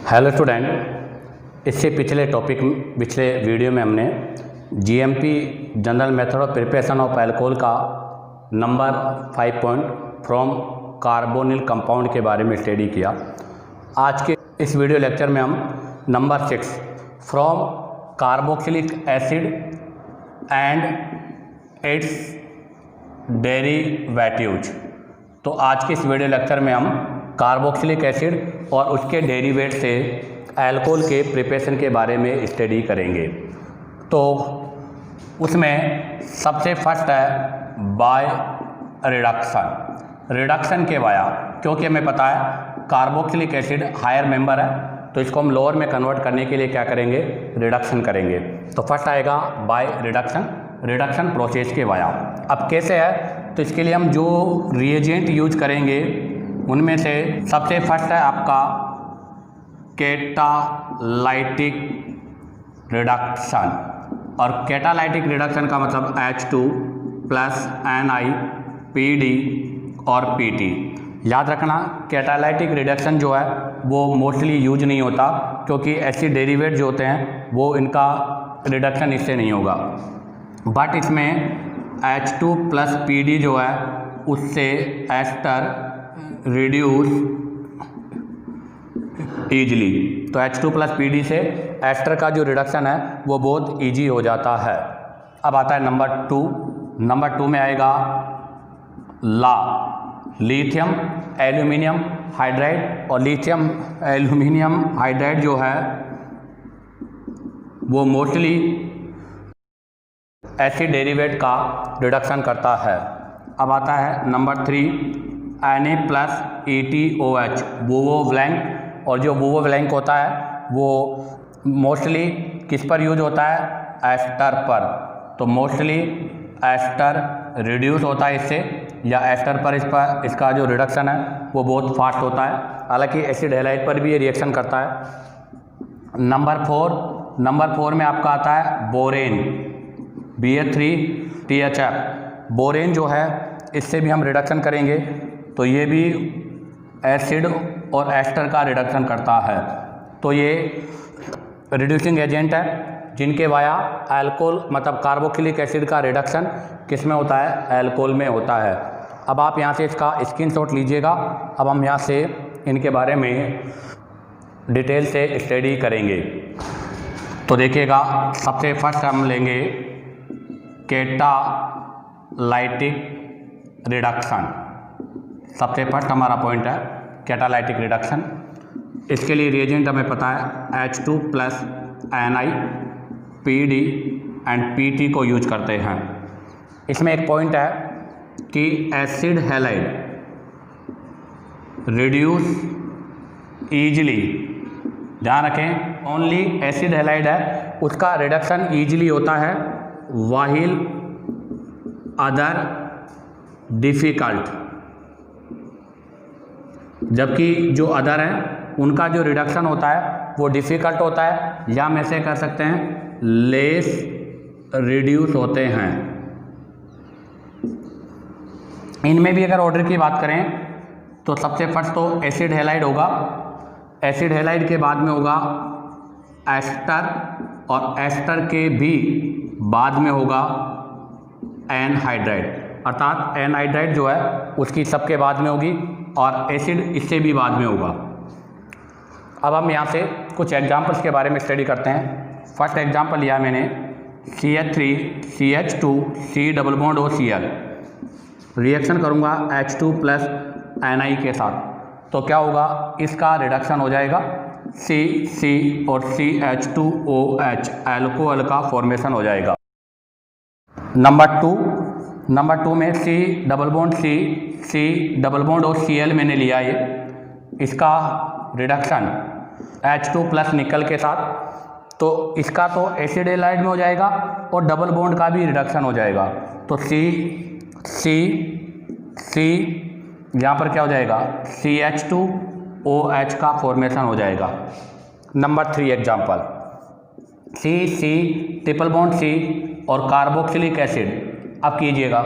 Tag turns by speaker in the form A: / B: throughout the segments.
A: Hello student, इससे पिछले video में हमने GMP general method of preparation of alcohol का number 5 point from carbonyl compound के बारे में स्टडी किया। आज के इस वीडियो लेक्चर में हम number 6 from carboxylic acid and it's derivatives. तो आज के इस वीडियो लेक्चर में हम कार्बोक्सिलिक एसिड और उसके डेरिवेट से अल्कोहल के प्रिपरेशन के बारे में स्टडी करेंगे। तो उसमें सबसे फर्स्ट है बाय रिडक्शन के वाया, क्योंकि हमें पता है कार्बोक्सिलिक एसिड हायर मेंबर है, तो इसको हम लोअर में कन्वर्ट करने के लिए क्या करेंगे, रिडक्शन करेंगे। तो फर्स्ट आएगा बाय रिडक्शन प्रोसेस के वाया। अब कैसे है, तो इसके लिए हम जो रिएजेंट यूज करेंगे उनमें से सबसे फर्स्ट है आपका कैटालाइटिक रिडक्शन। और कैटालाइटिक रिडक्शन का मतलब H2 प्लस NiPD और PT। याद रखना, कैटालाइटिक रिडक्शन जो है वो मोस्टली यूज नहीं होता, क्योंकि एसिड डेरिवेट जो होते हैं वो इनका रिडक्शन इससे नहीं होगा। बट इसमें H2 प्लस PD जो है उससे एस्टर रिड्यूस ईजली। तो H2 प्लस PD से एस्टर का जो रिडक्शन है वो बहुत ईजी हो जाता है। अब आता है नंबर टू में आएगा लिथियम एल्यूमिनियम हाइड्राइड। और लिथियम एल्यूमिनियम हाइड्राइड जो है वो मोस्टली एसिड डेरिवेट का रिडक्शन करता है। अब आता है नंबर 3 Na प्लस ETOH वोवो ब्लैंक। और जो वोवो ब्लैंक होता है वो मोस्टली किस पर यूज होता है, एस्टर पर। तो मोस्टली एस्टर रिड्यूस होता है इससे, या एस्टर पर इसका जो रिडक्शन है वो बहुत फास्ट होता है। हालांकि एसिड हैलाइड पर भी ये रिएक्शन करता है। नंबर 4 में आपका आता है बोरेन BA3THF। बोरेन जो है इससे भी हम रिडक्शन करेंगे, तो ये भी एसिड और एस्टर का रिडक्शन करता है। तो ये रिड्यूसिंग एजेंट है जिनके वाया अल्कोहल मतलब कार्बोक्सिलिक एसिड का रिडक्शन किस में होता है, अल्कोहल में होता है। अब आप यहाँ से इसका स्क्रीनशॉट लीजिएगा। अब हम यहाँ से इनके बारे में डिटेल से स्टडी करेंगे। तो देखिएगा, सबसे फर्स्ट हम लेंगे कैटालाइटिक रिडक्शन। सबसे फर्स्ट हमारा पॉइंट है कैटालाइटिक रिडक्शन। इसके लिए रिएजेंट हमें पता है H2 plus NiPD and PT को यूज करते हैं। इसमें एक पॉइंट है कि एसिड हैलाइड रिड्यूस ईजली। ध्यान रखें, ओनली एसिड हैलाइड है उसका रिडक्शन ईजली होता है, वाहिल अदर डिफ़िकल्ट। जबकि जो अदर हैं उनका जो रिडक्शन होता है वो डिफ़िकल्ट होता है, या हम ऐसे कर सकते हैं लेस रिड्यूस होते हैं। इनमें भी अगर ऑर्डर की बात करें तो सबसे फर्स्ट तो एसिड हैलाइड होगा, एसिड हैलाइड के बाद में होगा एस्टर, और एस्टर के भी बाद में होगा एनहाइड्राइड। अर्थात एनहाइड्राइड जो है उसकी सबके बाद में होगी और एसिड इससे भी बाद में होगा। अब हम यहाँ से कुछ एग्जांपल्स के बारे में स्टडी करते हैं। फर्स्ट एग्जांपल लिया मैंने CH3CH2C double bond OCl। Reaction करूँगा H2 प्लस Ni के साथ, तो क्या होगा, इसका रिडक्शन हो जाएगा C और CH2OH, अल्कोहल का फॉर्मेशन हो जाएगा। नंबर टू में C डबल बॉन्ड OCl मैंने लिया है, इसका रिडक्शन H2 प्लस निकल के साथ, तो इसका तो एसिड हैलाइड में हो जाएगा और डबल बॉन्ड का भी रिडक्शन हो जाएगा। तो C यहाँ पर क्या हो जाएगा, CH2OH का फॉर्मेशन हो जाएगा। Number 3 example C triple bond C और कार्बोक्सिलिक एसिड। अब कीजिएगा,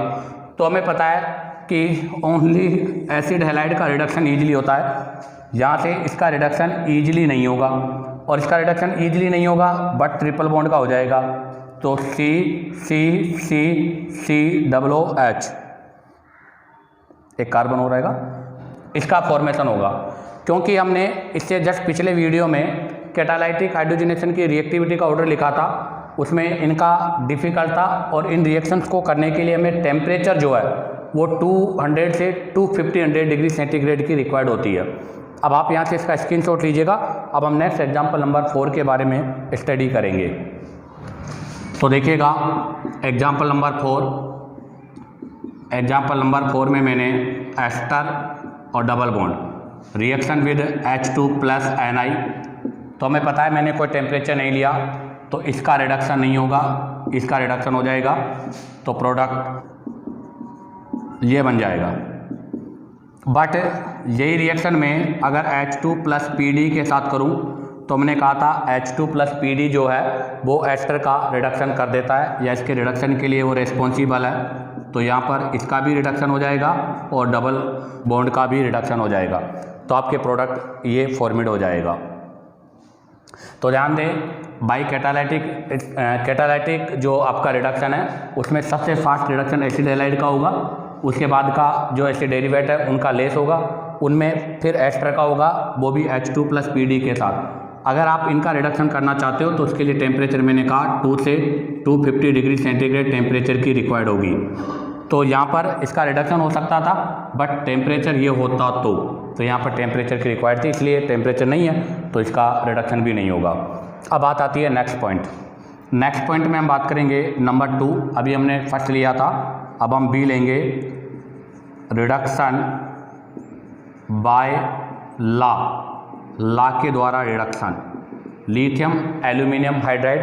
A: तो हमें पता है कि ओनली एसिड हैलाइड का रिडक्शन ईजिली होता है, यहाँ से इसका रिडक्शन ईजिली नहीं होगा, और इसका रिडक्शन ईजिली नहीं होगा बट ट्रिपल बॉन्ड का हो जाएगा। तो सी सी सी सी डबल ओ एच, एक कार्बन हो रहेगा, इसका फॉर्मेशन होगा। क्योंकि हमने इससे जस्ट पिछले वीडियो में कैटालाइटिक हाइड्रोजनेशन की रिएक्टिविटी का ऑर्डर लिखा था, उसमें इनका डिफ़िकल्ट था, और इन रिएक्शंस को करने के लिए हमें टेम्परेचर जो है वो 200 से 250 डिग्री सेंटीग्रेड की रिक्वायर्ड होती है। अब आप यहाँ से इसका स्क्रीनशॉट लीजिएगा। अब हम नेक्स्ट एग्जाम्पल नंबर 4 के बारे में स्टडी करेंगे। तो देखिएगा एग्जाम्पल नंबर 4 में मैंने एस्टर और double bond reaction with H2 plus Ni। तो हमें पता है मैंने कोई टेम्परेचर नहीं लिया तो इसका रिडक्शन नहीं होगा, इसका रिडक्शन हो जाएगा, तो प्रोडक्ट ये बन जाएगा। बट यही रिएक्शन में अगर H2 प्लस PD के साथ करूं तो हमने कहा था H2 प्लस PD जो है वो एस्टर का रिडक्शन कर देता है, या इसके रिडक्शन के लिए वो रिस्पॉन्सिबल है। तो यहाँ पर इसका भी रिडक्शन हो जाएगा और डबल बॉन्ड का भी रिडक्शन हो जाएगा, तो आपके प्रोडक्ट ये फॉर्मेट हो जाएगा। तो ध्यान दें बाई कैटालाइटिक जो आपका रिडक्शन है उसमें सबसे फास्ट रिडक्शन एसिड हैलाइड का होगा, उसके बाद का जो एसिड डेरिवेट है उनका लेस होगा, उनमें फिर एस्टर का होगा वो भी H2 प्लस PD के साथ। अगर आप इनका रिडक्शन करना चाहते हो तो उसके लिए टेम्परेचर मैंने कहा 2 से 250 डिग्री सेंटीग्रेड टेम्परेचर की रिक्वायर्ड होगी। तो यहाँ पर इसका रिडक्शन हो सकता था बट टेम्परेचर ये होता तो यहाँ पर टेम्परेचर की रिक्वायर्ड थी, इसलिए टेम्परेचर नहीं है तो इसका रिडक्शन भी नहीं होगा। अब बात आती है नेक्स्ट पॉइंट। नेक्स्ट पॉइंट में हम बात करेंगे नंबर 2। अभी हमने फर्स्ट लिया था, अब हम बी लेंगे, रिडक्शन बाय ला के द्वारा रिडक्शन लिथियम एल्यूमिनियम हाइड्राइड,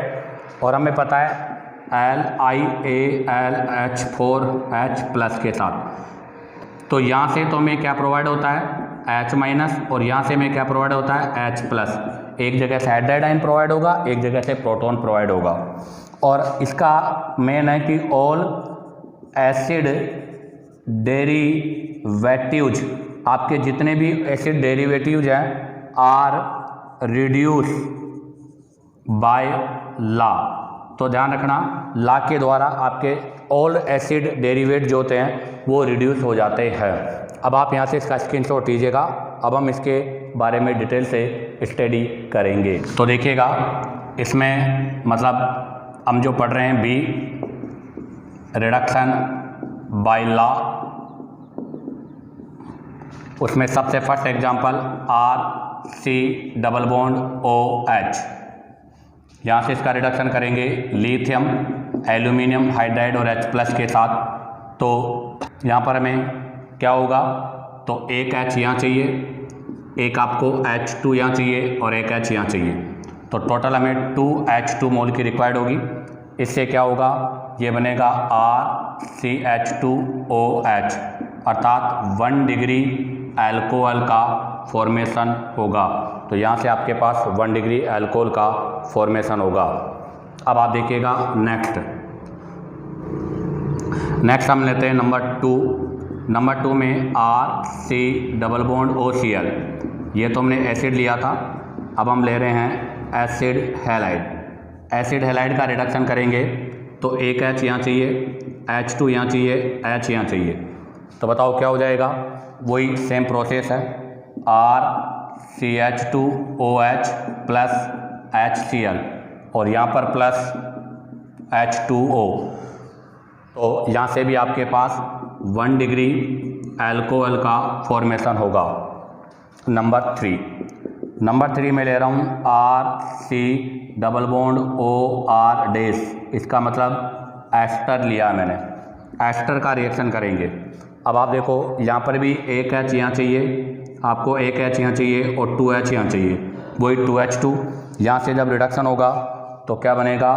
A: और हमें पता है LiAlH4H प्लस के साथ। तो यहाँ से तो हमें क्या प्रोवाइड होता है H माइनस, और यहाँ से हमें क्या प्रोवाइड होता है H प्लस। एक जगह से हाइड्राइड आयन प्रोवाइड होगा, एक जगह से प्रोटॉन प्रोवाइड होगा। और इसका मेन है कि ऑल एसिड डेरिवेटिव्स, आपके जितने भी एसिड डेरिवेटिव्स हैं आर रिड्यूस बाय ला। तो ध्यान रखना ला के द्वारा आपके ऑल एसिड डेरिवेट जो होते हैं वो रिड्यूस हो जाते हैं। अब आप यहाँ से इसका स्क्रीनशॉट लीजिएगा। अब हम इसके बारे में डिटेल से स्टडी करेंगे। तो देखिएगा इसमें मतलब हम जो पढ़ रहे हैं बी, रिडक्शन बाय ला, उसमें सबसे first example RC double bond OH। यहाँ से इसका रिडक्शन करेंगे लिथियम एल्यूमिनियम हाइड्राइड और H प्लस के साथ। तो यहाँ पर हमें क्या होगा, तो एक H यहाँ चाहिए, एक आपको H2 यहाँ चाहिए और एक H यहाँ चाहिए। तो टोटल हमें 2H2 मोल की रिक्वायर्ड होगी। इससे क्या होगा, ये बनेगा RCH2OH, अर्थात 1 डिग्री अल्कोहल का फॉर्मेशन होगा। तो यहाँ से आपके पास 1 डिग्री अल्कोहल का फॉर्मेशन होगा। अब आप देखिएगा नेक्स्ट हम लेते हैं नंबर 2। नंबर 2 में RC डबल बॉन्ड OCl, ये तो हमने एसिड लिया था। अब हम ले रहे हैं एसिड हैलाइड। एसिड हैलाइड का रिडक्शन करेंगे तो एक H यहाँ चाहिए, H2 यहाँ चाहिए, H यहाँ चाहिए। तो बताओ क्या हो जाएगा, वही सेम प्रोसेस है, RCH2OH प्लस HCl और यहाँ पर प्लस H2O। तो यहाँ से भी आपके पास 1 डिग्री अल्कोहल का फॉर्मेशन होगा। नंबर 3 में ले रहा हूँ RC double bond OR dash, इसका मतलब एस्टर लिया मैंने, एस्टर का रिएक्शन करेंगे। अब आप देखो यहाँ पर भी एक H यहाँ चाहिए, आपको एक H यहाँ चाहिए और 2H यहाँ चाहिए, वही 2H2। यहाँ से जब रिडक्शन होगा तो क्या बनेगा,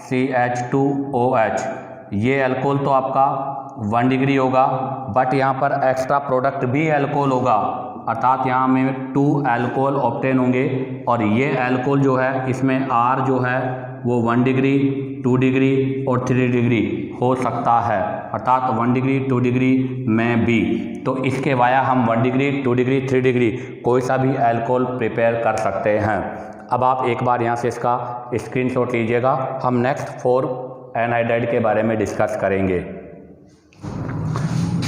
A: RCH2OH। ये अल्कोहल तो आपका 1 डिग्री होगा, बट यहाँ पर एक्स्ट्रा प्रोडक्ट भी अल्कोहल होगा, अर्थात यहाँ में 2 अल्कोहल ऑब्टेन होंगे। और ये अल्कोहल जो है इसमें R जो है वो 1 डिग्री, 2 डिग्री और 3 डिग्री हो सकता है, अर्थात 1 डिग्री 2 डिग्री में भी। तो इसके वाया हम 1 डिग्री 2 डिग्री 3 डिग्री कोई सा भी अल्कोहल प्रिपेयर कर सकते हैं। अब आप एक बार यहाँ से इसका स्क्रीनशॉट लीजिएगा। हम नेक्स्ट 4 एनहाइड्राइड के बारे में डिस्कस करेंगे।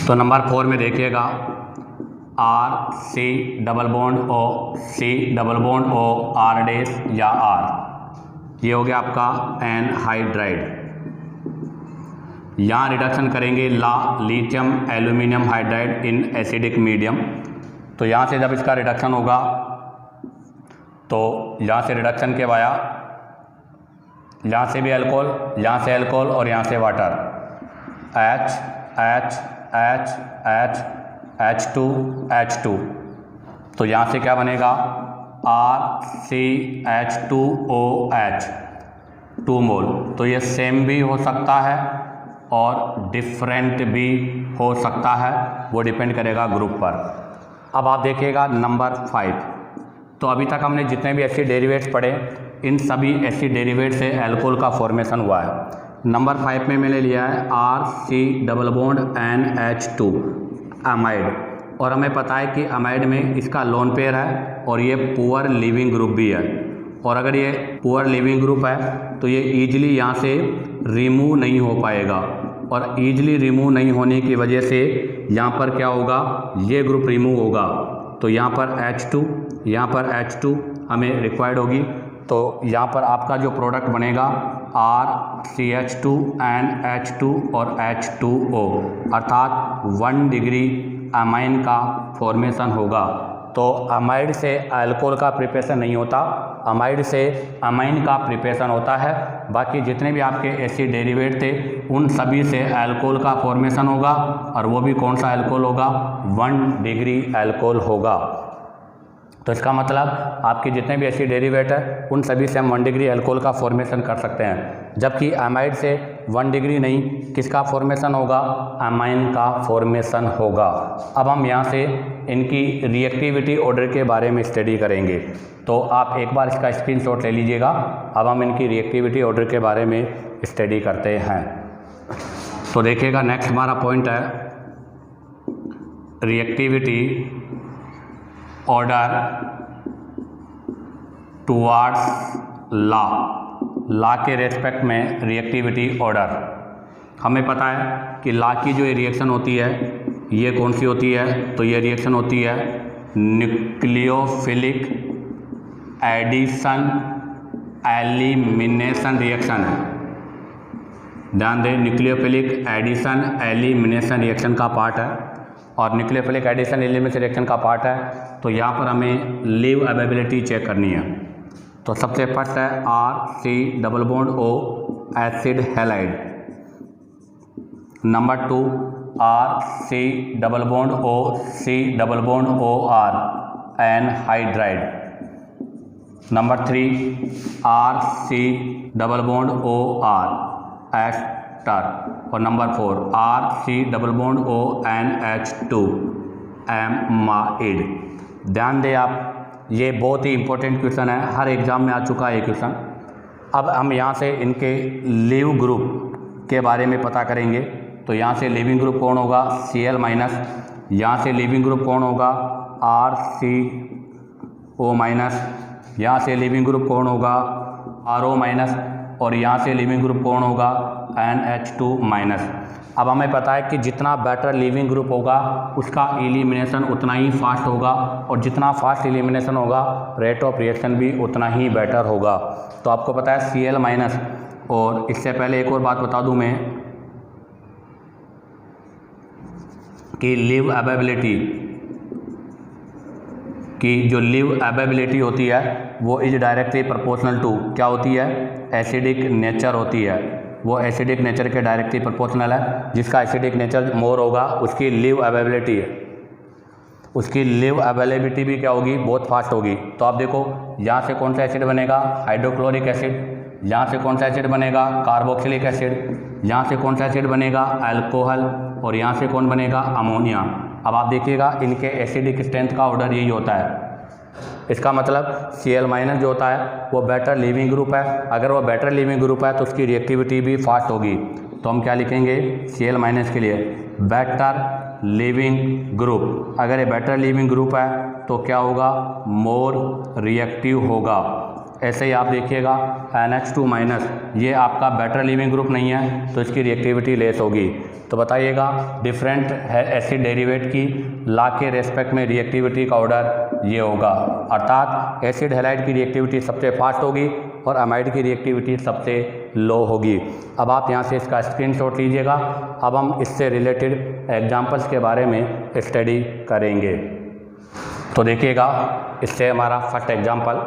A: तो नंबर 4 में देखिएगा RC double bond O, C double bond O, R dash या R, ये हो गया आपका एनहाइड्राइड। यहाँ रिडक्शन करेंगे lithium aluminium hydride in acidic medium. तो यहाँ से जब इसका रिडक्शन होगा तो यहाँ से रिडक्शन के वाया यहाँ से भी अल्कोहल, यहाँ से अल्कोहल और यहाँ से water, H H H H H2 H2। तो यहाँ से क्या बनेगा RCH2OH 2 मोल। तो ये सेम भी हो सकता है और डिफरेंट भी हो सकता है, वो डिपेंड करेगा ग्रुप पर। अब आप देखिएगा नंबर 5। तो अभी तक हमने जितने भी एसिड डेरिवेट्स पढ़े, इन सभी एसिड डेरिवेट से अल्कोहल का फॉर्मेशन हुआ है। नंबर 5 में मैंने लिया है RC double bond NH2 amide, और हमें पता है कि अमाइड में इसका लोन पेयर है और ये पुअर लिविंग ग्रुप भी है। और अगर ये पुअर लिविंग ग्रुप है तो ये ईजिली यहाँ से रिमूव नहीं हो पाएगा, और ईजिली रिमूव नहीं होने की वजह से यहाँ पर क्या होगा, ये ग्रुप रिमूव होगा। तो यहाँ पर H2, यहाँ पर H2 हमें रिक्वायर्ड होगी। तो यहाँ पर आपका जो प्रोडक्ट बनेगा RCH2 NH2 और H2O, अर्थात 1 डिग्री अमाइन का फॉर्मेशन होगा। तो अमाइड से अल्कोहल का प्रिपरेशन नहीं होता, अमाइड से अमाइन का प्रिपरेशन होता है। बाकी जितने भी आपके एसिड डेरिवेट थे उन सभी से अल्कोहल का फॉर्मेशन होगा, और वो भी कौन सा अल्कोहल होगा, 1 डिग्री अल्कोहल होगा। तो इसका मतलब आपके जितने भी एसिड डेरिवेट है उन सभी से हम 1 डिग्री अल्कोहल का फॉर्मेशन कर सकते हैं, जबकि अमाइड से 1 डिग्री नहीं, किसका फॉर्मेशन होगा, अमाइन का फॉर्मेशन होगा। अब हम यहाँ से इनकी रिएक्टिविटी ऑर्डर के बारे में स्टडी करेंगे। तो आप एक बार इसका स्क्रीनशॉट ले लीजिएगा। अब हम इनकी रिएक्टिविटी ऑर्डर के बारे में स्टडी करते हैं। तो देखिएगा नेक्स्ट हमारा पॉइंट है रिएक्टिविटी ऑर्डर टुवार्ड्स ला के रेस्पेक्ट में रिएक्टिविटी ऑर्डर। हमें पता है कि ला की जो रिएक्शन होती है ये कौन सी होती है, तो ये रिएक्शन होती है न्यूक्लियोफिलिक एडिशन एलिमिनेशन रिएक्शन है। ध्यान दें, न्यूक्लियोफिलिक एडिशन एलिमिनेशन रिएक्शन का पार्ट है, और न्यूक्लियोफिलिक एडिशन एलिमिनेशन रिएक्शन का पार्ट है। तो यहाँ पर हमें लीव अवेलेबिलिटी चेक करनी है। तो सबसे फर्स्ट है RC double bond O acid halide. Number 2 RC double bond O C double bond OR anhydride. Number 3 RC double bond OR ester. और number 4 RC double bond O NH2 amide. ध्यान दें आप, ये बहुत ही इंपॉर्टेंट क्वेश्चन है, हर exam में आ चुका है ये क्वेश्चन। अब हम यहाँ से इनके लीव ग्रुप के बारे में पता करेंगे। तो यहाँ से लिविंग ग्रुप कौन होगा, Cl माइनस। यहाँ से लिविंग ग्रुप कौन होगा, RCO माइनस। यहाँ से लिविंग ग्रुप कौन होगा, RO माइनस। और यहाँ से लिविंग ग्रुप कौन होगा, NH2 माइनस। अब हमें पता है कि जितना बेटर लिविंग ग्रुप होगा उसका एलिमिनेशन उतना ही फास्ट होगा, और जितना फास्ट एलिमिनेशन होगा रेट ऑफ रिएक्शन भी उतना ही बेटर होगा। तो आपको पता है Cl माइनस। और इससे पहले एक और बात बता दूं मैं कि लीव अवेलेबिलिटी की जो लीव अवेलेबिलिटी होती है वो इज डायरेक्टली प्रोपोर्शनल टू क्या होती है, एसिडिक नेचर होती है। वो एसिडिक नेचर के डायरेक्टली प्रोपोर्शनल है। जिसका एसिडिक नेचर मोर होगा उसकी लीव अवेलेबिलिटी है, उसकी लीव अवेलेबिलिटी भी क्या होगी, बहुत फास्ट होगी। तो आप देखो यहाँ से कौन सा एसिड बनेगा, हाइड्रोक्लोरिक एसिड। यहाँ से कौन सा एसिड बनेगा, कार्बोक्सिलिक एसिड। यहाँ से कौन सा एसिड बनेगा, अल्कोहल। और यहाँ से कौन बनेगा, अमोनिया। अब आप देखिएगा इनके एसिडिक स्ट्रेंथ का ऑर्डर यही होता है। इसका मतलब Cl माइनस जो होता है वो बेटर लिविंग ग्रुप है। अगर वो बेटर लिविंग ग्रुप है तो उसकी रिएक्टिविटी भी फास्ट होगी। तो हम क्या लिखेंगे Cl माइनस के लिए बेटर लीविंग ग्रुप। अगर ये बेटर लीविंग ग्रुप है तो क्या होगा, मोर रिएक्टिव होगा। ऐसे ही आप देखिएगा NH2 माइनस, ये आपका बेटर लीविंग ग्रुप नहीं है तो इसकी रिएक्टिविटी लेस होगी। तो बताइएगा डिफरेंट है एसिड डेरिवेट की ला के रेस्पेक्ट में रिएक्टिविटी का ऑर्डर ये होगा, अर्थात एसिड हैलाइड की रिएक्टिविटी सबसे फास्ट होगी और अमाइड की रिएक्टिविटी सबसे लो होगी। अब आप यहाँ से इसका स्क्रीनशॉट लीजिएगा। अब हम इससे रिलेटेड एग्जांपल्स के बारे में स्टडी करेंगे। तो देखिएगा, इससे हमारा फर्स्ट एग्जांपल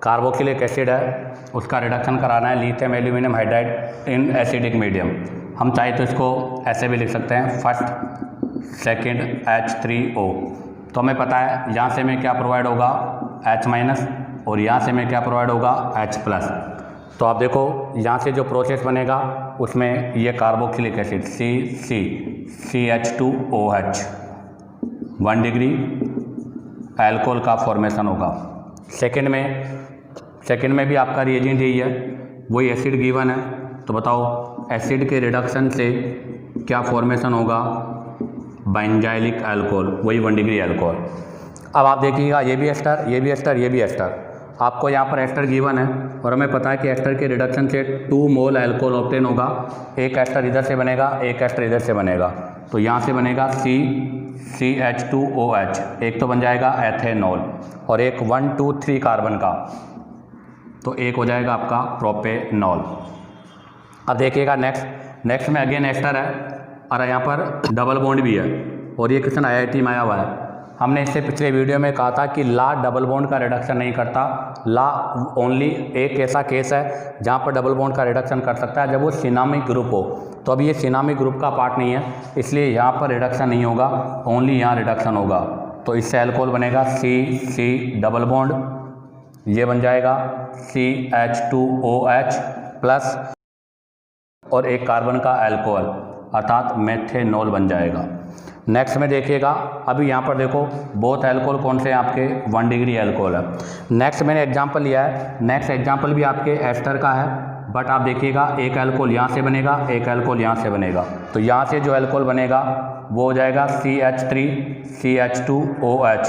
A: कार्बोक्सिलिक एसिड है, उसका रिडक्शन कराना है lithium aluminium hydride in acidic medium. हम चाहे तो इसको ऐसे भी लिख सकते हैं, फर्स्ट सेकेंड H3O। तो हमें पता है यहाँ से में क्या प्रोवाइड होगा H माइनस और यहाँ से में क्या प्रोवाइड होगा H प्लस। तो आप देखो यहाँ से जो प्रोसेस बनेगा उसमें ये carboxylic acid CH2OH 1 degree alcohol का फॉर्मेशन होगा। सेकेंड में भी आपका रिएजेंट यही है, वही एसिड गिवन है। तो बताओ एसिड के रिडक्शन से क्या फॉर्मेशन होगा, बेंजाइलिक अल्कोहल, वही 1 डिग्री अल्कोहल। अब आप देखिएगा ये भी एस्टर, ये भी एस्टर, ये भी एस्टर। आपको यहाँ पर एस्टर गिवन है और हमें पता है कि एस्टर के रिडक्शन से 2 मोल अल्कोहल ऑब्टेन होगा। एक एस्टर इधर से बनेगा, एक एस्टर इधर से बनेगा। तो यहाँ से बनेगा CH2OH, एक तो बन जाएगा एथेनॉल और एक 1 2 3 कार्बन का, तो एक हो जाएगा आपका प्रोपेनॉल। अब देखिएगा नेक्स्ट में अगेन एस्टर है और यहाँ पर डबल बॉन्ड भी है और ये क्वेश्चन IIT में आया हुआ है। हमने इससे पिछले वीडियो में कहा था कि ला डबल बॉन्ड का रिडक्शन नहीं करता। ला ओनली एक ऐसा केस है जहाँ पर डबल बॉन्ड का रिडक्शन कर सकता है, जब वो सिनामिक ग्रुप हो। तो अब ये सिनामिक ग्रुप का पार्ट नहीं है, इसलिए यहाँ पर रिडक्शन नहीं होगा, ओनली यहाँ रिडक्शन होगा। तो इससे अल्कोहल बनेगा C डबल बॉन्ड, ये बन जाएगा CH2OH प्लस और एक कार्बन का अल्कोहल, अर्थात मेथेनॉल बन जाएगा। नेक्स्ट में देखिएगा, अभी यहाँ पर देखो बोथ अल्कोहल कौन से हैं आपके 1 डिग्री अल्कोहल है। नेक्स्ट मैंने एग्जांपल लिया है, नेक्स्ट एग्जांपल भी आपके एस्टर का है, बट आप देखिएगा एक अल्कोहल यहाँ से बनेगा, एक अल्कोहल यहाँ से बनेगा। तो यहाँ से जो अल्कोहल बनेगा वो हो जाएगा CH3CH2OH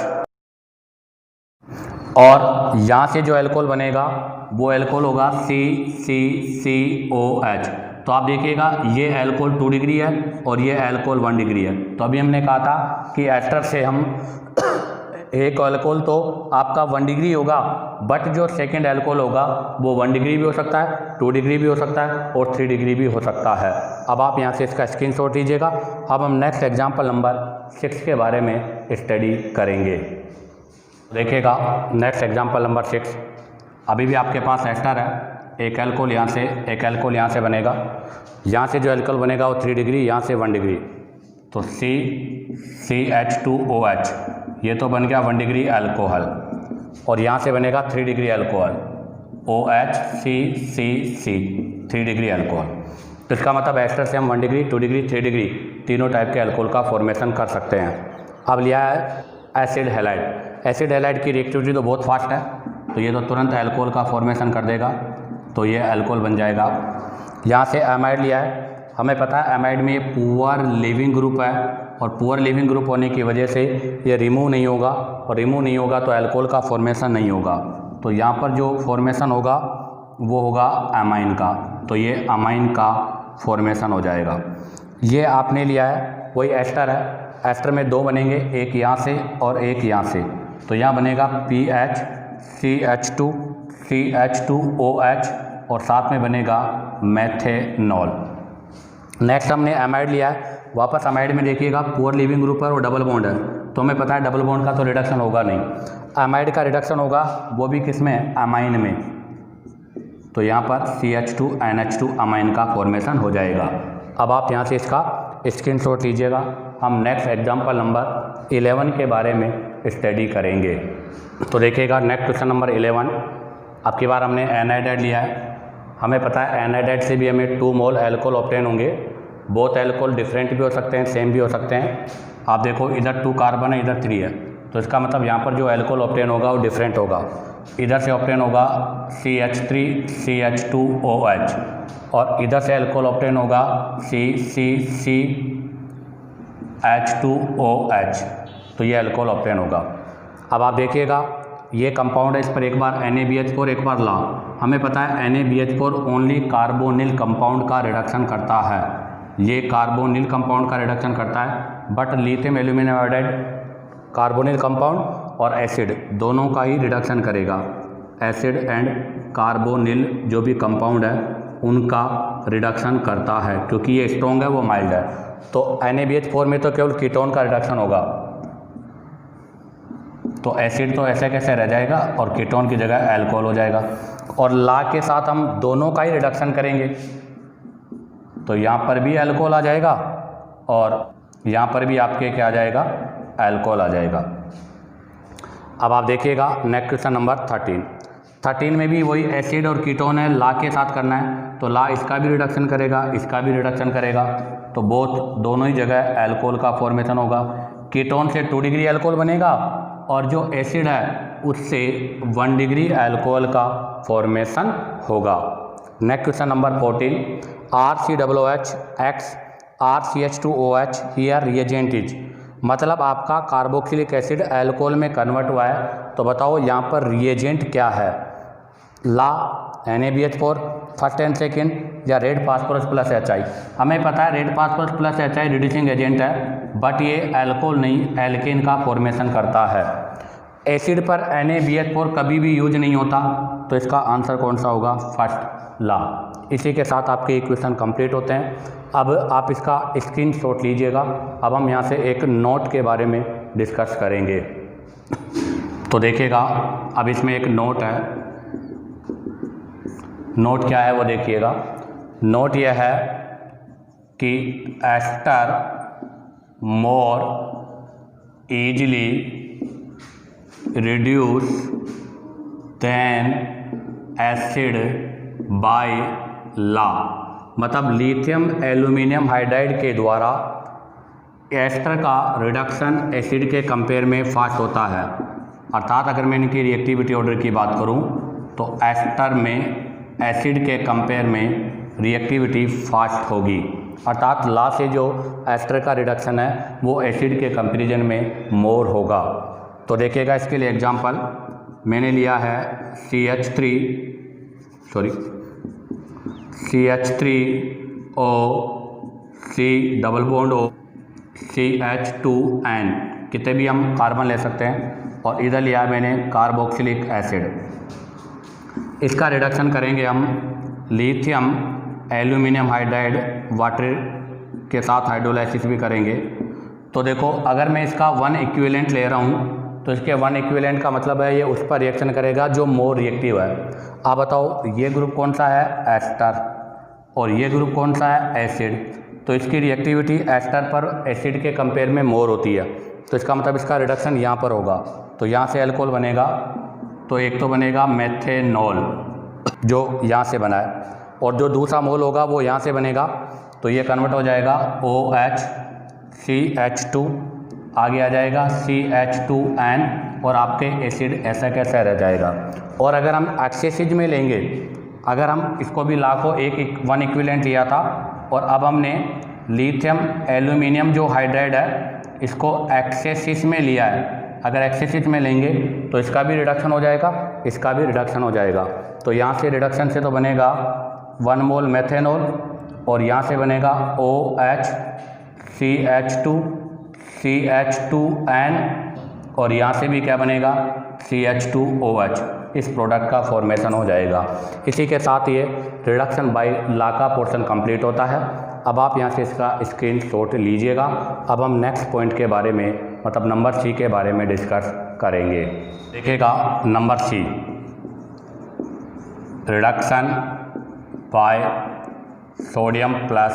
A: और यहाँ से जो अल्कोहल बनेगा वो अल्कोहल होगा CCCOH। तो आप देखिएगा ये अल्कोहल 2 डिग्री है और ये अल्कोहल 1 डिग्री है। तो अभी हमने कहा था कि एस्टर से हम एक अल्कोहल तो आपका 1 डिग्री होगा, बट जो सेकेंड अल्कोहल होगा वो 1 डिग्री भी हो सकता है, 2 डिग्री भी हो सकता है और 3 डिग्री भी हो सकता है। अब आप यहाँ से इसका स्क्रीनशॉट लीजिएगा। अब हम नेक्स्ट एग्जाम्पल नंबर 6 के बारे में स्टडी करेंगे। देखिएगा नेक्स्ट एग्जाम्पल नंबर 6, अभी भी आपके पास एस्टर है, एक अल्कोहल यहाँ से, एक अल्कोहल यहाँ से बनेगा। यहाँ से जो अल्कोहल बनेगा वो 3 डिग्री, यहाँ से 1 डिग्री। तो CH2OH, ये तो बन गया 1 डिग्री अल्कोहल और यहाँ से बनेगा 3 degree alcohol OHCCC 3 degree alcohol. तो इसका मतलब एस्टर से हम 1 डिग्री, 2 डिग्री, 3 डिग्री तीनों टाइप के अल्कोहल का फॉर्मेशन कर सकते हैं। अब लिया है एसिड हैलाइड। एसिड हैलाइड की रिएक्टिविटी तो बहुत फास्ट है, तो ये तो तुरंत अल्कोहल का फॉर्मेशन कर देगा, तो ये अल्कोहल बन जाएगा। यहाँ से एमाइड लिया है, हमें पता है एमाइड में पुअर लिविंग ग्रुप है और पुअर लिविंग ग्रुप होने की वजह से ये रिमूव नहीं होगा और रिमूव नहीं होगा तो अल्कोहल का फॉर्मेशन नहीं होगा। तो यहाँ पर जो फॉर्मेशन होगा वो होगा अमाइन का, तो ये अमाइन का फॉर्मेशन हो जाएगा। ये आपने लिया है वही एस्टर है, एस्टर में 2 बनेंगे, एक यहाँ से और एक यहाँ से। तो यहाँ बनेगा PHCH2CH2OH और साथ में बनेगा मेथेनॉल। नेक्स्ट हमने एमाइड लिया है, वापस एमाइड में देखिएगा पुअर लिविंग ग्रुप है और डबल बॉन्ड है, तो हमें पता है डबल बॉन्ड का तो रिडक्शन होगा नहीं। एमाइड का रिडक्शन होगा वो भी किस में, अमाइन में। तो यहाँ पर CH2NH2 अमाइन का फॉर्मेशन हो जाएगा। अब आप यहाँ से इसका स्क्रीनशॉट लीजिएगा। हम नेक्स्ट एग्जाम्पल नंबर 11 के बारे में स्टडी करेंगे। तो देखिएगा नेक्स्ट क्वेश्चन नंबर 11, अब की बार हमने एनाइडाइड लिया है। हमें पता है एनाइडाइड से भी हमें 2 मोल अल्कोहल ऑब्टेन होंगे। बोथ अल्कोहल डिफरेंट भी हो सकते हैं, सेम भी हो सकते हैं। आप देखो इधर 2 कार्बन है, इधर 3 है, तो इसका मतलब यहाँ पर जो एल्कोहल ऑब्टेन होगा वो डिफरेंट होगा। इधर से ऑब्टेन होगा CH3CH2OH और इधर से एल्कोहल ऑब्टेन होगा CH2OH, तो ये एल्कोहल ऑब्टेन होगा। अब आप देखिएगा ये कंपाउंड है, इस पर एक बार NaBH4 एक बार ला। हमें पता है NaBH4 ओनली कार्बोनिल कंपाउंड का रिडक्शन करता है, ये कार्बोनिल कंपाउंड का रिडक्शन करता है, but lithium aluminium hydride carbonyl compound और एसिड दोनों का ही रिडक्शन करेगा। एसिड एंड कार्बोनिल जो भी कंपाउंड है उनका रिडक्शन करता है, क्योंकि ये स्ट्रॉन्ग है वो माइल्ड है। तो NaBH4 में तो केवल कीटोन का रिडक्शन होगा, तो एसिड तो ऐसे कैसे रह जाएगा और कीटोन की जगह अल्कोहल हो जाएगा। और ला के साथ हम दोनों का ही रिडक्शन करेंगे, तो यहाँ पर भी अल्कोहल आ जाएगा और यहाँ पर भी आपके क्या आ जाएगा, अल्कोहल आ जाएगा। अब आप देखिएगा नेक्स्ट क्वेश्चन नंबर 13 में भी वही एसिड और कीटोन है, ला के साथ करना है, तो ला इसका भी रिडक्शन करेगा, इसका भी रिडक्शन करेगा, तो दोनों ही जगह अल्कोहल का फॉर्मेशन होगा। कीटोन से 2 डिग्री अल्कोहल बनेगा और जो एसिड है उससे 1 डिग्री अल्कोहल का फॉर्मेशन होगा। Next question number 14 RCOOH X RCH2OH here reagent is, मतलब आपका कार्बोक्सिलिक एसिड अल्कोहल में कन्वर्ट हुआ है, तो बताओ यहाँ पर रिएजेंट क्या है। ला NaBH4 फर्स्ट एंड सेकेंड या रेड फास्फोरस प्लस HI। हमें पता है red phosphorus plus HI reducing agent है, बट ये अल्कोहल नहीं एल्केन का फॉर्मेशन करता है। एसिड पर NaBH4 कभी भी यूज नहीं होता, तो इसका आंसर कौन सा होगा, फर्स्ट ला। इसी के साथ आपके इक्वेशन कंप्लीट होते हैं। अब आप इसका स्क्रीनशॉट लीजिएगा। अब हम यहाँ से एक नोट के बारे में डिस्कस करेंगे। तो देखिएगा अब इसमें एक नोट है, नोट क्या है वो देखिएगा। नोट यह है कि ester more easily reduce than acid by law, मतलब लिथियम एल्यूमिनियम हाइड्राइड के द्वारा एस्टर का रिडक्शन एसिड के कंपेयर में फास्ट होता है। अर्थात अगर मैं इनकी रिएक्टिविटी ऑर्डर की बात करूं तो एस्टर में एसिड के कंपेयर में रिएक्टिविटी फास्ट होगी, अर्थात ला से जो एस्टर का रिडक्शन है वो एसिड के कंपैरिजन में मोर होगा। तो देखिएगा इसके लिए एग्जांपल मैंने लिया है CH3O C double bond O CH2N, कितने भी हम कार्बन ले सकते हैं, और इधर लिया है मैंने कार्बोक्सिलिक एसिड। इसका रिडक्शन करेंगे हम लिथियम एल्यूमिनियम हाइड्राइड वाटर के साथ हाइड्रोलाइसिस भी करेंगे। तो देखो अगर मैं इसका 1 इक्विवेलेंट ले रहा हूँ तो इसके 1 इक्विवेलेंट का मतलब है ये उस पर रिएक्शन करेगा जो मोर रिएक्टिव है। आप बताओ ये ग्रुप कौन सा है, एस्टर, और ये ग्रुप कौन सा है, एसिड। तो इसकी रिएक्टिविटी एस्टर पर एसिड के कंपेयर में मोर होती है, तो इसका मतलब इसका रिडक्शन यहाँ पर होगा। तो यहाँ से अल्कोहल बनेगा, तो एक तो बनेगा मेथेनॉल जो यहाँ से बना है, और जो दूसरा मोल होगा वो यहाँ से बनेगा, तो ये कन्वर्ट हो जाएगा OH CH2, आगे आ जाएगा CH2N, और आपके एसिड ऐसा कैसा रह जाएगा। और अगर हम एक्सेसिज में लेंगे, अगर हम इसको भी ला को 1 इक्विवेलेंट लिया था और अब हमने लिथियम एल्यूमिनियम जो हाइड्राइड है इसको एक्सेसिस में लिया है, अगर एक्सेसिस में लेंगे तो इसका भी रिडक्शन हो जाएगा, इसका भी रिडक्शन हो जाएगा। तो यहाँ से रिडक्शन से तो बनेगा 1 मोल मेथेनॉल, और यहाँ से बनेगा OH CH2N, और यहाँ से भी क्या बनेगा, CH2OH। इस प्रोडक्ट का फॉर्मेशन हो जाएगा। इसी के साथ ये रिडक्शन बाय ला का पोर्शन कंप्लीट होता है। अब आप यहाँ से इसका स्क्रीनशॉट लीजिएगा। अब हम नेक्स्ट पॉइंट के बारे में, मतलब नंबर C के बारे में डिस्कस करेंगे। देखिएगा number C, reduction by sodium plus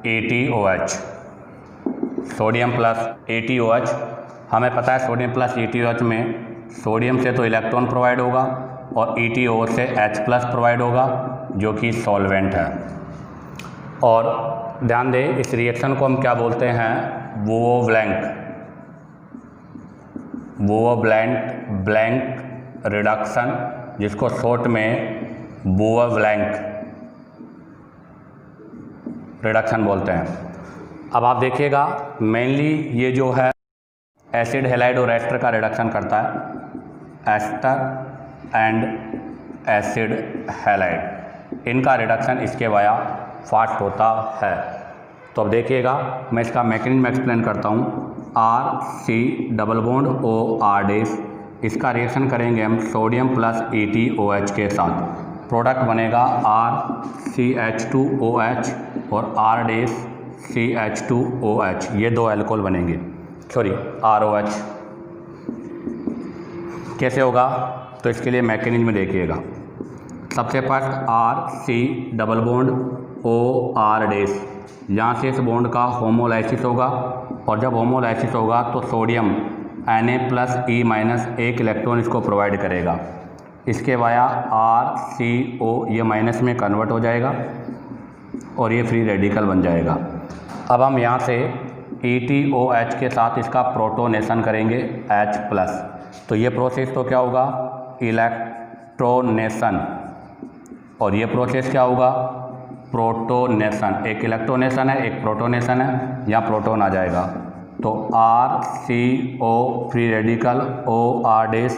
A: ATOH। Sodium plus ATOH, हमें पता है सोडियम प्लस ATOH में सोडियम से तो इलेक्ट्रॉन प्रोवाइड होगा और ETO से H प्लस प्रोवाइड होगा जो कि सॉल्वेंट है। और ध्यान दें इस रिएक्शन को हम क्या बोलते हैं, वो ब्लैंक। ब्लैंक रिडक्शन, जिसको शॉर्ट में ब्लैंक रिडक्शन बोलते हैं। अब आप देखिएगा मेनली ये जो है एसिड हैलाइड और एस्टर का रिडक्शन करता है, एस्टर एंड एसिड हैलाइड, इनका रिडक्शन इसके वाया फास्ट होता है। तो अब देखिएगा मैं इसका मैकेनिज्म एक्सप्लेन करता हूँ। RC≡OR, इसका रिएक्शन करेंगे हम सोडियम प्लस EtOH के साथ, प्रोडक्ट बनेगा RCH2OH और RCH2OH, ये दो अल्कोहल बनेंगे, सॉरी ROH। कैसे होगा तो इसके लिए मैकेनिज्म देखिएगा। सबसे फर्स्ट RC≡OR, यहाँ से इस बॉन्ड का होमोलाइसिस होगा, और जब होमोलाइसिस होगा तो सोडियम Na+E- एक इलेक्ट्रॉन इसको प्रोवाइड करेगा, इसके वाया RCO ये माइनस में कन्वर्ट हो जाएगा और ये फ्री रेडिकल बन जाएगा। अब हम यहाँ से EtOH के साथ इसका प्रोटोनेशन करेंगे H+, तो ये प्रोसेस तो क्या होगा इलेक्ट्रोनेशन, और ये प्रोसेस क्या होगा प्रोटोनेशन। एक इलेक्ट्रोनेशन है, एक प्रोटोनेशन है, यहाँ प्रोटोन आ जाएगा, तो RCO फ्री रेडिकल OR,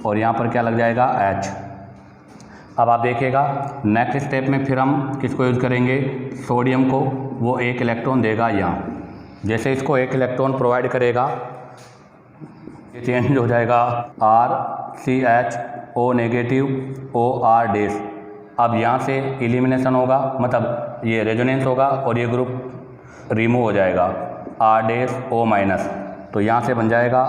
A: और यहाँ पर क्या लग जाएगा H। अब आप देखिएगा नेक्स्ट स्टेप में फिर हम किसको यूज़ करेंगे, सोडियम को, वो एक इलेक्ट्रॉन देगा यहाँ, जैसे इसको एक इलेक्ट्रॉन प्रोवाइड करेगा ये चेंज हो जाएगा RCHO OR। अब यहाँ से एलिमिनेशन होगा, मतलब ये रेजोनेंस होगा और ये ग्रुप रिमूव हो जाएगा R-O-, तो यहाँ से बन जाएगा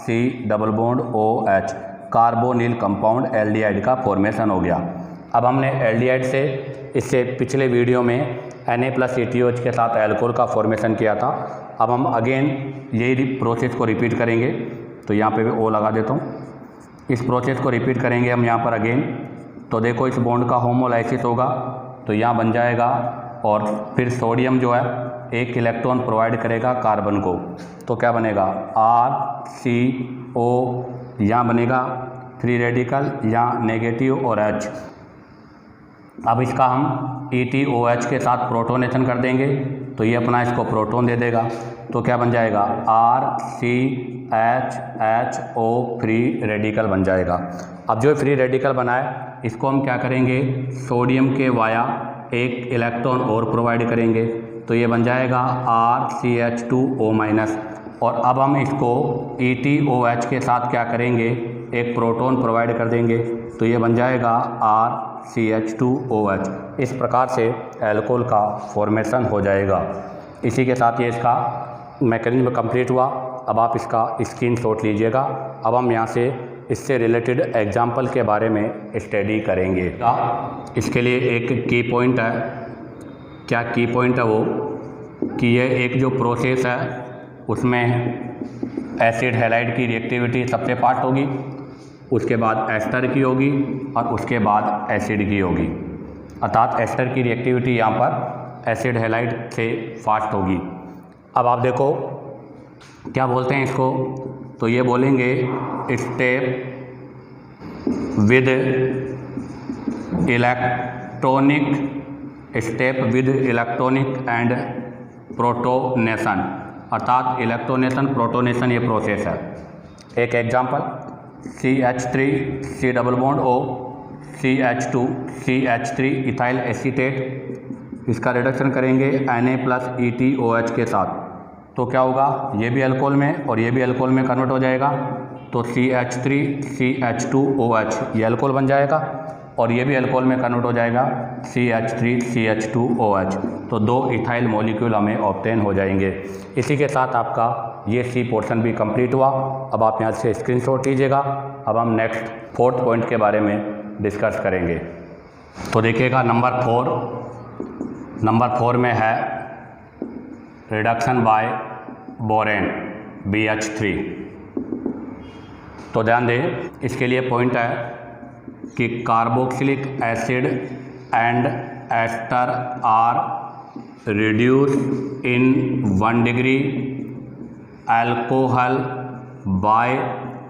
A: RC≡OH, कार्बोनिल कंपाउंड एल्डिहाइड का फॉर्मेशन हो गया। अब हमने एल्डिहाइड से इससे पिछले वीडियो में Na+EtOH के साथ अल्कोहल का फॉर्मेशन किया था। अब हम अगेन यही प्रोसेस को रिपीट करेंगे, तो यहाँ पे O लगा देता हूँ। इस प्रोसेस को रिपीट करेंगे हम यहाँ पर अगेन, तो देखो इस बॉन्ड का होमोलाइसिस होगा तो यहाँ बन जाएगा, और फिर सोडियम जो है एक इलेक्ट्रॉन प्रोवाइड करेगा कार्बन को, तो क्या बनेगा RCO, यहाँ बनेगा फ्री रेडिकल, यहाँ नेगेटिव और H। अब इसका हम EtOH के साथ प्रोटोनेशन कर देंगे, तो ये अपना इसको प्रोटोन दे देगा, तो क्या बन जाएगा RCHO फ्री रेडिकल बन जाएगा। अब जो फ्री रेडिकल बना है इसको हम क्या करेंगे, सोडियम के वाया एक इलेक्ट्रॉन और प्रोवाइड करेंगे, तो ये बन जाएगा RCH2O-, और अब हम इसको EtOH के साथ क्या करेंगे, एक प्रोटॉन प्रोवाइड कर देंगे, तो ये बन जाएगा RCH2OH। इस प्रकार से अल्कोहल का फॉर्मेशन हो जाएगा। इसी के साथ ये इसका मैकेनिज्म कंप्लीट हुआ। अब आप इसका स्क्रीनशॉट लीजिएगा। अब हम यहाँ से इससे रिलेटेड एग्जाम्पल के बारे में स्टडी करेंगे। इसके लिए एक की पॉइंट है, क्या की पॉइंट है वो कि ये एक जो प्रोसेस है उसमें एसिड हैलाइड की रिएक्टिविटी सबसे पार्ट होगी, उसके बाद एस्टर की होगी और उसके बाद एसिड की होगी, अर्थात एस्टर की रिएक्टिविटी यहाँ पर एसिड हैलाइड से फास्ट होगी। अब आप देखो क्या बोलते हैं इसको, तो ये बोलेंगे step with electronic and protonation, अर्थात इलेक्ट्रोनेशन प्रोटोनेशन ये प्रोसेस है। एक example CH3 CH2 CH3 ethyl acetate, इसका रिडक्शन करेंगे Na+EtOH के साथ, तो क्या होगा, ये भी अल्कोहल में और ये भी अल्कोहल में कन्वर्ट हो जाएगा, तो CH3 CH2OH ये अल्कोहल बन जाएगा और ये भी अल्कोहल में कन्वर्ट हो जाएगा CH3 CH2OH, तो दो इथाइल मॉलिक्यूल हमें ऑब्टेन हो जाएंगे। इसी के साथ आपका ये सी पोर्शन भी कंप्लीट हुआ। अब आप यहाँ से स्क्रीनशॉट लीजिएगा। अब हम नेक्स्ट 4th पॉइंट के बारे में डिस्कस करेंगे। तो देखिएगा नंबर 4 में है रिडक्शन बाय बोरेन BH3। तो ध्यान दें, इसके लिए पॉइंट है कि carboxylic acid and ester are reduce in 1 degree, alcohol by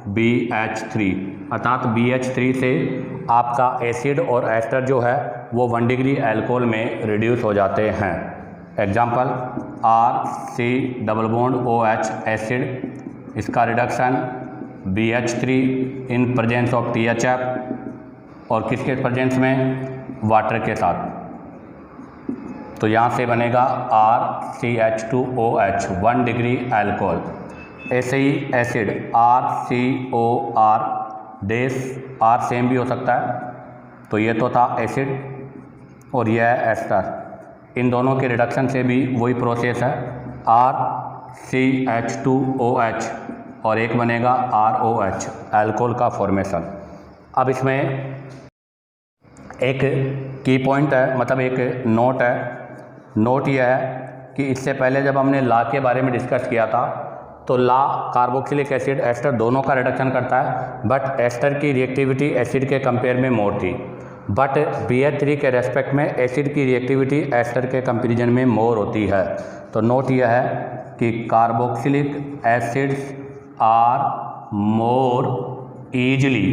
A: BH3, अर्थात BH3 से आपका एसिड और एस्टर जो है वो 1 डिग्री अल्कोहल में रिड्यूस हो जाते हैं। Example RC double bond OH acid, इसका reduction BH3 in presence of THF और किसके प्रेजेंस में, वाटर के साथ। तो यहाँ से बनेगा RCH2OH 1 डिग्री अल्कोहल। ऐसे ही acid RCOR dash, R same भी हो सकता है, तो ये तो था एसिड और यह है एस्टर। इन दोनों के रिडक्शन से भी वही प्रोसेस है, RCH2OH और एक बनेगा ROH, अल्कोहल का फॉर्मेशन। अब इसमें एक की पॉइंट है, मतलब एक नोट है। नोट यह है कि इससे पहले जब हमने ला के बारे में डिस्कस किया था तो ला कार्बोक्सिलिक एसिड एस्टर दोनों का रिडक्शन करता है, बट एस्टर की रिएक्टिविटी एसिड के कंपेयर में मोर थी, बट BH3 के रेस्पेक्ट में एसिड की रिएक्टिविटी एस्टर के कंपेरिजन में मोर होती है। तो नोट यह है कि carboxylic acids are more easily,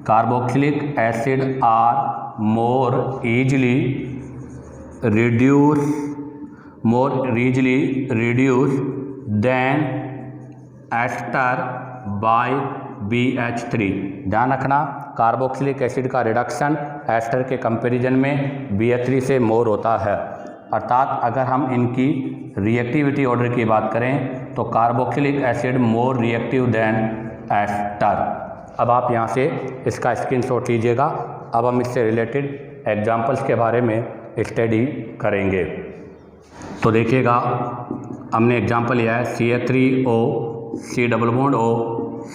A: carboxylic acid are more easily reduce than ester by BH3। ध्यान रखना, कार्बोक्सिलिक एसिड का रिडक्शन एस्टर के कंपैरिजन में BH3 से मोर होता है। अर्थात अगर हम इनकी रिएक्टिविटी ऑर्डर की बात करें तो carboxylic acid more reactive than ester. अब आप यहाँ से इसका स्क्रीनशॉट लीजिएगा। अब हम इससे रिलेटेड एग्जांपल्स के बारे में स्टडी करेंगे। तो देखिएगा, हमने एग्जांपल लिया है CH3O C double bond O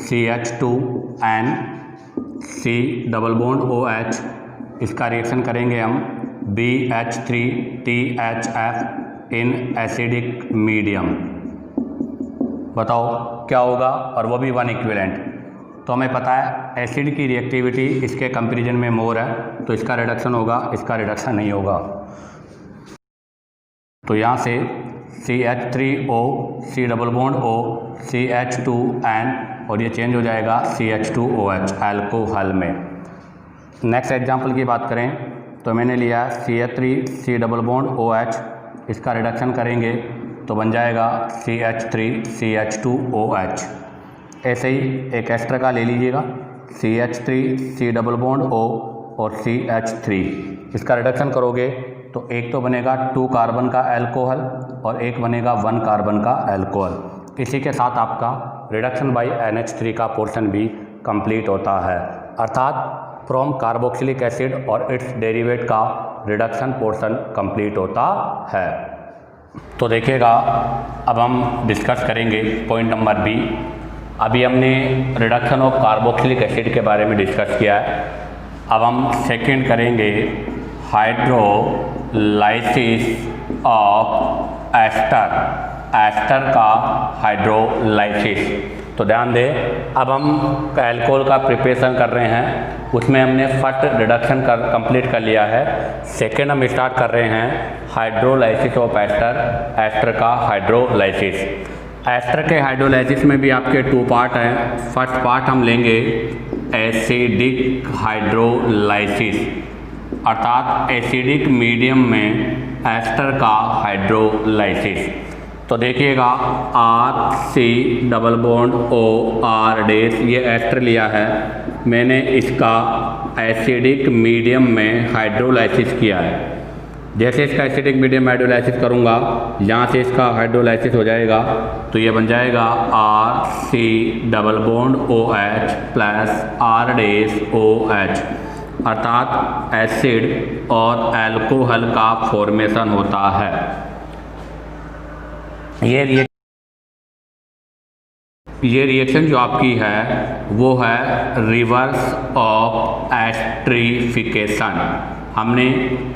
A: CH2N C double bond OH, इसका रिएक्शन करेंगे हम BH3THF इन एसिडिक मीडियम। बताओ क्या होगा, और वो भी 1 इक्विवेलेंट। तो हमें पता है एसिड की रिएक्टिविटी इसके कंपैरिजन में मोर है, तो इसका रिडक्शन होगा, इसका रिडक्शन नहीं होगा। तो यहाँ से CH3O C double bond O CH2N और ये चेंज हो जाएगा CH2OH अल्कोहल में। नेक्स्ट एग्जांपल की बात करें तो मैंने लिया CH3 C double bond OH, इसका रिडक्शन करेंगे तो बन जाएगा CH3 CH2OH। ऐसे ही एक एस्टर का ले लीजिएगा CH3 C double bond O और CH3, इसका रिडक्शन करोगे तो एक तो बनेगा 2 कार्बन का अल्कोहल और एक बनेगा 1 कार्बन का अल्कोहल। इसी के साथ आपका रिडक्शन बाय NH3 का पोर्शन भी कंप्लीट होता है, अर्थात फ्रॉम कार्बोक्सिलिक एसिड और इट्स डेरिवेट का रिडक्शन पोर्शन कंप्लीट होता है। तो देखिएगा, अब हम डिस्कस करेंगे पॉइंट नंबर B। अभी हमने रिडक्शन ऑफ कार्बोक्सिलिक एसिड के बारे में डिस्कस किया है। अब हम सेकंड करेंगे हाइड्रोलाइसिस ऑफ एस्टर, एस्टर का हाइड्रोलाइसिस। तो ध्यान दें, अब हम अल्कोहल का प्रिपरेशन कर रहे हैं, उसमें हमने फर्स्ट रिडक्शन कंप्लीट कर लिया है। सेकेंड हम स्टार्ट कर रहे हैं हाइड्रोलाइसिस ऑफ एस्टर, एस्टर का हाइड्रोलाइसिस। एस्टर के हाइड्रोलाइसिस में भी आपके 2 पार्ट हैं। फर्स्ट पार्ट हम लेंगे एसिडिक हाइड्रोलाइसिस, अर्थात एसिडिक मीडियम में एस्टर का हाइड्रोलाइसिस। तो देखिएगा RC double bond OR dash, ये एस्टर लिया है मैंने, इसका एसिडिक मीडियम में हाइड्रोलाइसिस किया है। जैसे इसका एसिडिक मीडियम हाइड्रोलाइसिस करूँगा, यहाँ से इसका हाइड्रोलाइसिस हो जाएगा तो ये बन जाएगा RC double bond OH plus R dash OH, अर्थात एसिड और अल्कोहल का फॉर्मेशन होता है। ये रिएक्शन जो आपकी है वो है रिवर्स ऑफ एस्ट्रिफिकेशन। हमने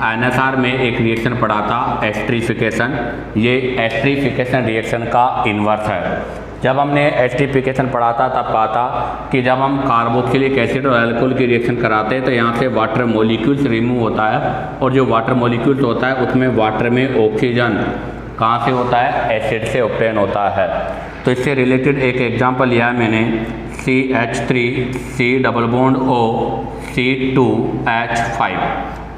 A: NSR में एक रिएक्शन पढ़ा था एस्ट्रिफिकेशन, ये एस्ट्रिफिकेशन रिएक्शन का इन्वर्स है। जब हमने एस्ट्रिफिकेशन पढ़ा था तब कहा था कि जब हम कार्बोक्सिलिक एसिड और अल्कोहल की रिएक्शन कराते हैं तो यहाँ से वाटर मॉलिक्यूल्स रिमूव होता है, और जो वाटर मॉलिक्यूल्स होता है उसमें वाटर में ऑक्सीजन कहाँ से होता है, एसिड से ऑब्टेन होता है। तो इससे रिलेटेड एक एग्जांपल लिया है मैंने, CH3 C double bond O C2H5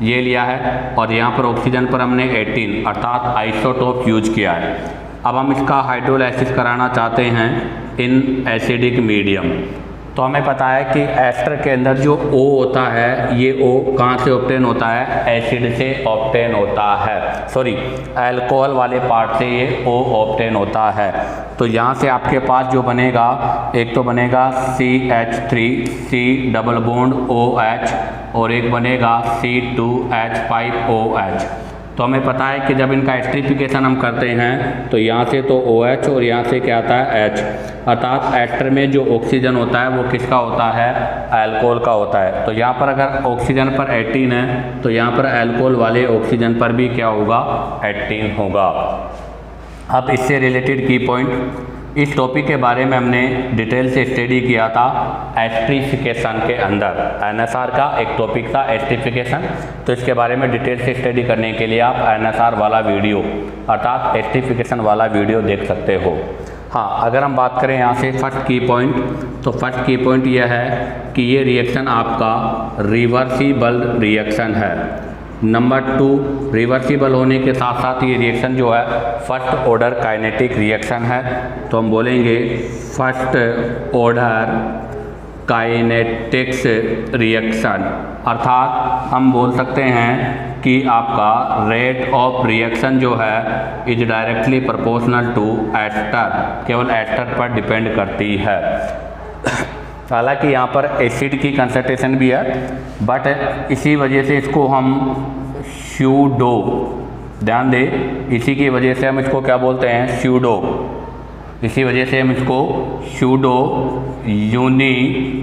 A: ये लिया है, और यहाँ पर ऑक्सीजन पर हमने 18 अर्थात आइसोटोप यूज किया है। अब हम इसका हाइड्रोलाइसिस कराना चाहते हैं इन एसिडिक मीडियम। तो हमें पता है कि एस्टर के अंदर जो O होता है, ये O कहाँ से ऑब्टेन होता है, एसिड से ऑब्टेन होता है, सॉरी अल्कोहल वाले पार्ट से ये O ऑब्टेन होता है। तो यहाँ से आपके पास जो बनेगा, एक तो बनेगा CH3 C double bond OH और एक बनेगा C2H5OH। तो हमें पता है कि जब इनका एस्टरिफिकेशन हम करते हैं तो यहाँ से तो OH और यहाँ से क्या आता है H, अर्थात एस्टर में जो ऑक्सीजन होता है वो किसका होता है, अल्कोहल का होता है। तो यहाँ पर अगर ऑक्सीजन पर 18 है तो यहाँ पर अल्कोहल वाले ऑक्सीजन पर भी क्या होगा, 18 होगा। अब इससे रिलेटेड की पॉइंट, इस टॉपिक के बारे में हमने डिटेल से स्टडी किया था एस्टरिफिकेशन के अंदर। NSR का एक टॉपिक था एस्टरिफिकेशन, तो इसके बारे में डिटेल से स्टडी करने के लिए आप NSR वाला वीडियो अर्थात एस्टरिफिकेशन वाला वीडियो देख सकते हो। हाँ, अगर हम बात करें यहाँ से फर्स्ट की पॉइंट, तो फर्स्ट की पॉइंट यह है कि ये रिएक्शन आपका रिवर्सिबल रिएक्शन है। नंबर 2, रिवर्सिबल होने के साथ साथ ये रिएक्शन जो है फर्स्ट ऑर्डर काइनेटिक रिएक्शन है। तो हम बोलेंगे फर्स्ट ऑर्डर काइनेटिक्स रिएक्शन, अर्थात हम बोल सकते हैं कि आपका रेट ऑफ रिएक्शन जो है is directly proportional to ester, केवल एस्टर पर डिपेंड करती है। हालांकि यहाँ पर एसिड की कंसंट्रेशन भी है, बट इसी वजह से इसको हम स्यूडो, ध्यान दें, इसी की वजह से हम इसको क्या बोलते हैं, स्यूडो, इसी वजह से हम इसको स्यूडो यूनिमोलिकुलर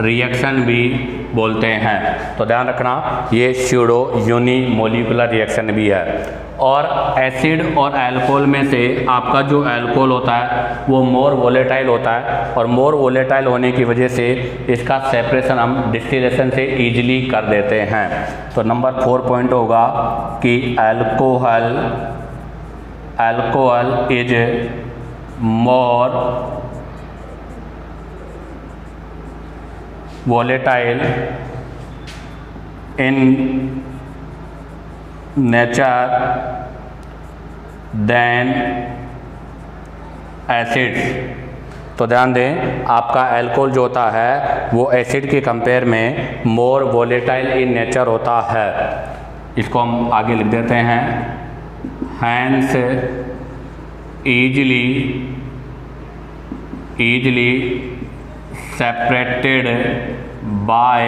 A: रिएक्शन भी बोलते हैं। तो ध्यान रखना, ये स्यूडो यूनिमोलिकुलर रिएक्शन भी है। और एसिड और अल्कोहल में से आपका जो अल्कोहल होता है वो मोर वोलेटाइल होता है, और मोर वोलेटाइल होने की वजह से इसका सेपरेशन हम डिस्टिलेशन से इजीली कर देते हैं। तो नंबर 4 पॉइंट होगा कि alcohol is more volatile in nature than acids. तो ध्यान दें, आपका अल्कोहल जो होता है वो एसिड के कंपेयर में मोर वोलेटाइल इन नेचर होता है। इसको हम आगे लिख देते हैं, hence easily separated by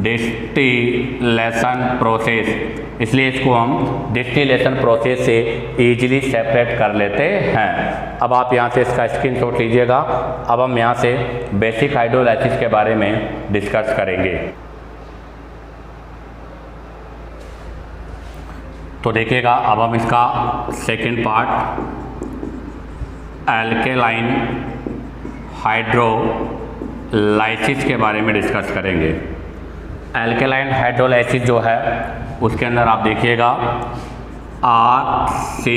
A: distillation process, इसलिए इसको हम डिस्टिलेशन प्रोसेस से इजीली सेपरेट कर लेते हैं। अब आप यहाँ से इसका स्क्रीनशॉट लीजिएगा। अब हम यहाँ से बेसिक हाइड्रोलाइसिस के बारे में डिस्कस करेंगे। तो देखिएगा, अब हम इसका सेकंड पार्ट अल्केलाइन हाइड्रोलाइसिस के बारे में डिस्कस करेंगे। अल्केलाइन हाइड्रोलाइसिस जो है उसके अंदर आप देखिएगा RC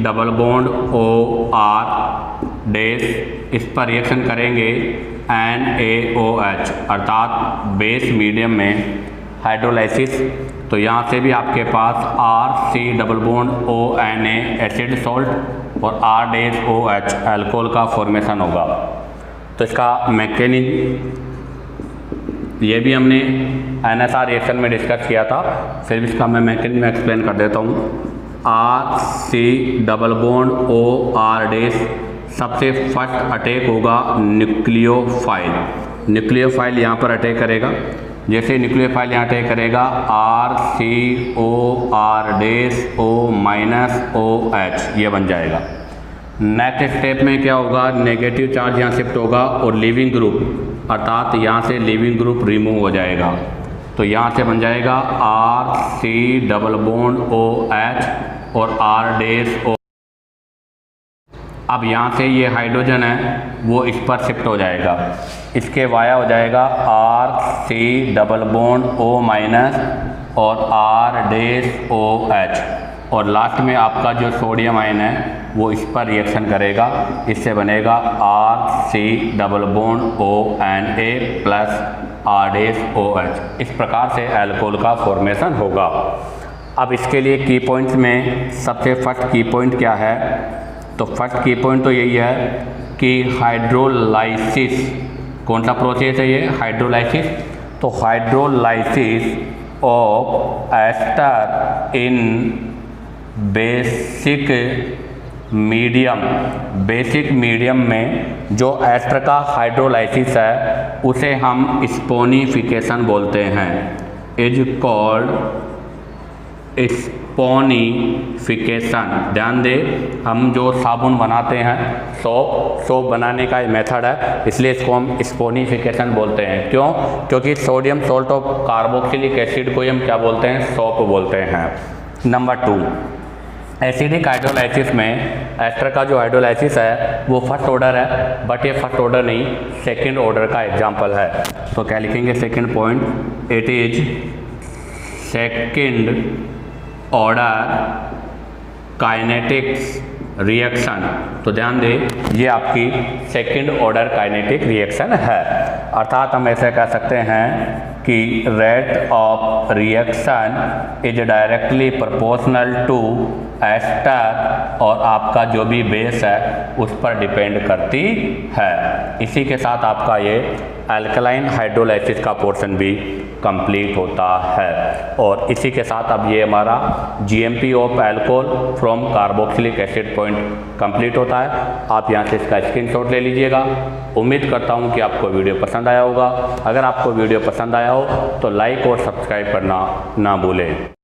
A: double bond OR dash, इस पर रिएक्शन करेंगे NaOH अर्थात बेस मीडियम में हाइड्रोलाइसिस। तो यहाँ से भी आपके पास RC double bond ONA acid salt और R-OH अल्कोहल का फॉर्मेशन होगा। तो इसका मैकेनिज्म ये भी हमने NSR रिएक्शन में डिस्कस किया था, फिर भी इसका मैं मैकेनिज्म एक्सप्लेन कर देता हूँ। RC double bond OR dash, सबसे फर्स्ट अटैक होगा न्यूक्लियोफाइल। न्यूक्लियोफाइल यहाँ पर अटैक करेगा। जैसे न्यूक्लियोफाइल यहाँ अटैक करेगा RCOR डैश O-OH ये बन जाएगा। नेक्स्ट स्टेप में क्या होगा, नेगेटिव चार्ज यहाँ शिफ्ट होगा और लिविंग ग्रुप अर्थात यहाँ से लिविंग ग्रुप रिमूव हो जाएगा। तो यहाँ से बन जाएगा RC डबल बॉन्ड OH और R-O। अब यहाँ से ये हाइड्रोजन है वो इस पर शिफ्ट हो जाएगा, इसके वाया हो जाएगा RC डबल बॉन्ड O- और R-OH। और लास्ट में आपका जो सोडियम आयन है वो इस पर रिएक्शन करेगा, इससे बनेगा RC double bond ONA plus R-OH। इस प्रकार से अल्कोहल का फॉर्मेशन होगा। अब इसके लिए की पॉइंट्स में सबसे फर्स्ट की पॉइंट क्या है, तो फर्स्ट की पॉइंट तो यही है कि हाइड्रोलाइसिस, कौन सा प्रोसेस है ये, हाइड्रोलाइसिस। तो hydrolysis of ester in basic medium में जो एस्टर का हाइड्रोलाइसिस है उसे हम स्पोनिफिकेशन बोलते हैं, इज कॉल्ड स्पोनिफिकेशन। ध्यान दे, हम जो साबुन बनाते हैं, सोप बनाने का मेथड है, इसलिए इसको हम स्पोनिफिकेशन बोलते हैं। क्यों? क्योंकि sodium salt of carboxylic acid को हम क्या बोलते हैं, सोप बोलते हैं। नंबर 2, एसिडिक हाइड्रोलाइसिस में एस्टर का जो हाइड्रोलाइसिस है वो फर्स्ट ऑर्डर है, बट ये फर्स्ट ऑर्डर नहीं, सेकंड ऑर्डर का एग्जांपल है। तो क्या लिखेंगे second point, it is second order kinetics reaction. तो ध्यान दें, ये आपकी सेकंड ऑर्डर काइनेटिक रिएक्शन है। अर्थात हम ऐसे कह सकते हैं कि rate of reaction is directly proportional to ester, और आपका जो भी बेस है उस पर डिपेंड करती है। इसी के साथ आपका ये अल्कलाइन हाइड्रोलाइसिस का पोर्शन भी कंप्लीट होता है। और इसी के साथ अब ये हमारा GMP of alcohol from carboxylic acid point complete होता है। आप यहाँ से इसका स्क्रीनशॉट ले लीजिएगा। उम्मीद करता हूँ कि आपको वीडियो पसंद आया होगा। अगर आपको वीडियो पसंद आया हो तो लाइक और सब्सक्राइब करना ना भूलें।